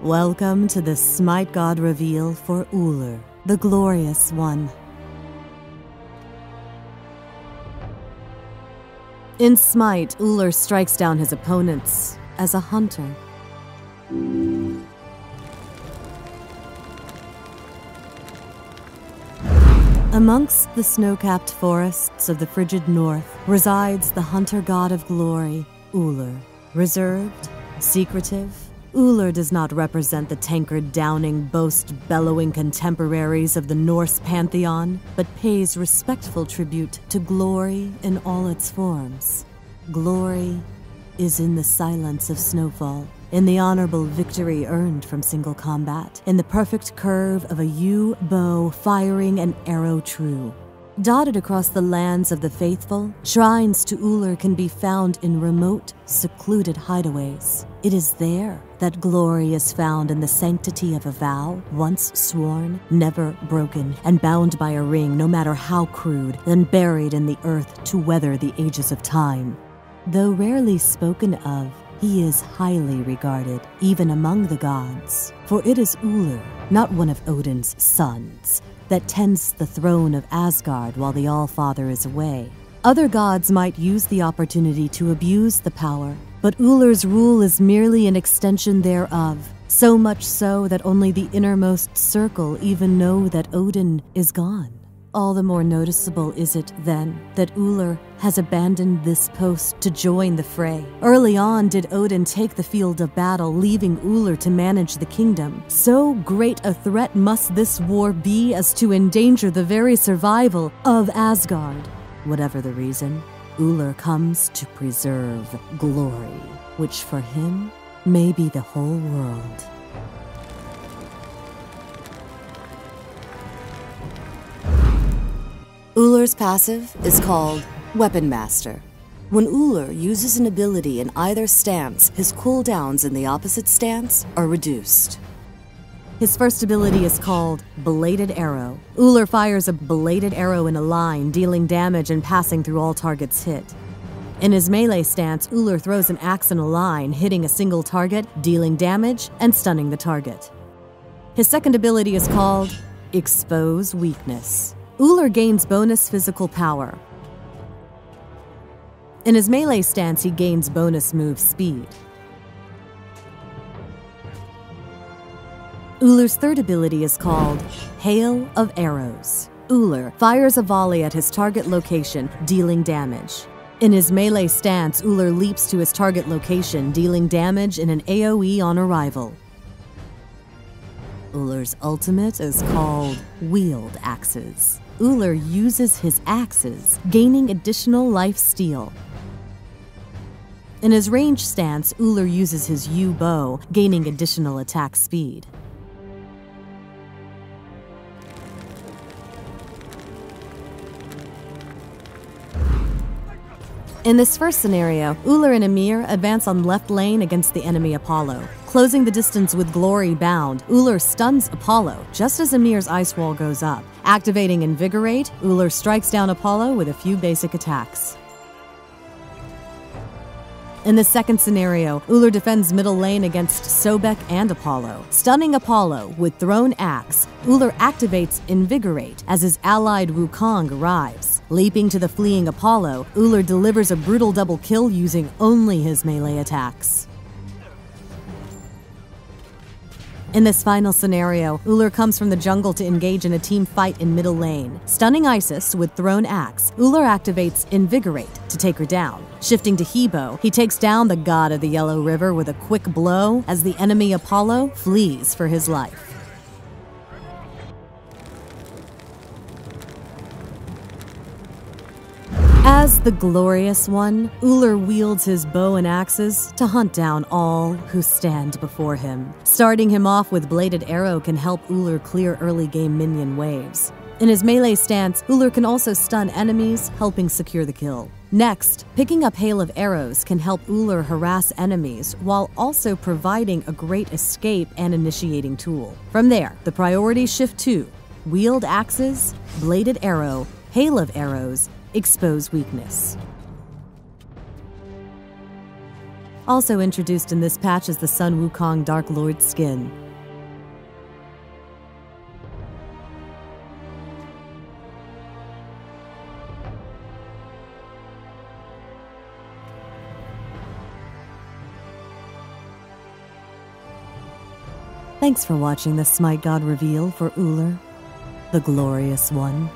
Welcome to the SMITE God reveal for Ullr, the Glorious One. In SMITE, Ullr strikes down his opponents as a hunter. Amongst the snow-capped forests of the frigid north resides the hunter god of glory, Ullr. Reserved, secretive, Ullr does not represent the tankard-downing, boast-bellowing contemporaries of the Norse pantheon, but pays respectful tribute to glory in all its forms. Glory is in the silence of snowfall, in the honorable victory earned from single combat, in the perfect curve of a yew bow firing an arrow true. Dotted across the lands of the faithful, shrines to Ullr can be found in remote, secluded hideaways. It is there that glory is found in the sanctity of a vow, once sworn, never broken, and bound by a ring no matter how crude, then buried in the earth to weather the ages of time. Though rarely spoken of, he is highly regarded, even among the gods. For it is Ullr, not one of Odin's sons, that tends the throne of Asgard while the Allfather is away. Other gods might use the opportunity to abuse the power, but Ullr's rule is merely an extension thereof, so much so that only the innermost circle even know that Odin is gone. All the more noticeable is it, then, that Ullr has abandoned this post to join the fray. Early on did Odin take the field of battle, leaving Ullr to manage the kingdom. So great a threat must this war be as to endanger the very survival of Asgard. Whatever the reason, Ullr comes to preserve glory, which for him may be the whole world. Ullr's passive is called Weapon Master. When Ullr uses an ability in either stance, his cooldowns in the opposite stance are reduced. His first ability is called Bladed Arrow. Ullr fires a bladed arrow in a line, dealing damage and passing through all targets hit. In his melee stance, Ullr throws an axe in a line, hitting a single target, dealing damage, and stunning the target. His second ability is called Expose Weakness. Ullr gains bonus physical power. In his melee stance, he gains bonus move speed. Ullr's third ability is called Hail of Arrows. Ullr fires a volley at his target location, dealing damage. In his melee stance, Ullr leaps to his target location, dealing damage in an AoE on arrival. Ullr's ultimate is called Wield Axes. Ullr uses his axes, gaining additional life steal. In his range stance, Ullr uses his yew bow, gaining additional attack speed. In this first scenario, Ullr and Ymir advance on left lane against the enemy Apollo. Closing the distance with Glory Bound, Ullr stuns Apollo just as Ymir's ice wall goes up. Activating Invigorate, Ullr strikes down Apollo with a few basic attacks. In the second scenario, Ullr defends middle lane against Sobek and Apollo. Stunning Apollo with Thrown Axe, Ullr activates Invigorate as his allied Wukong arrives. Leaping to the fleeing Apollo, Ullr delivers a brutal double kill using only his melee attacks. In this final scenario, Ullr comes from the jungle to engage in a team fight in middle lane. Stunning Isis with Thrown Axe, Ullr activates Invigorate to take her down. Shifting to Hebo, he takes down the god of the Yellow River with a quick blow as the enemy Apollo flees for his life. As the Glorious One, Ullr wields his bow and axes to hunt down all who stand before him. Starting him off with Bladed Arrow can help Ullr clear early game minion waves. In his melee stance, Ullr can also stun enemies, helping secure the kill. Next, picking up Hail of Arrows can help Ullr harass enemies while also providing a great escape and initiating tool. From there, the priorities shift to Wield Axes, Bladed Arrow, Hail of Arrows, Expose Weakness. Also introduced in this patch is the Sun Wukong Dark Lord skin. Thanks for watching the Smite God reveal for Ullr, the Glorious One.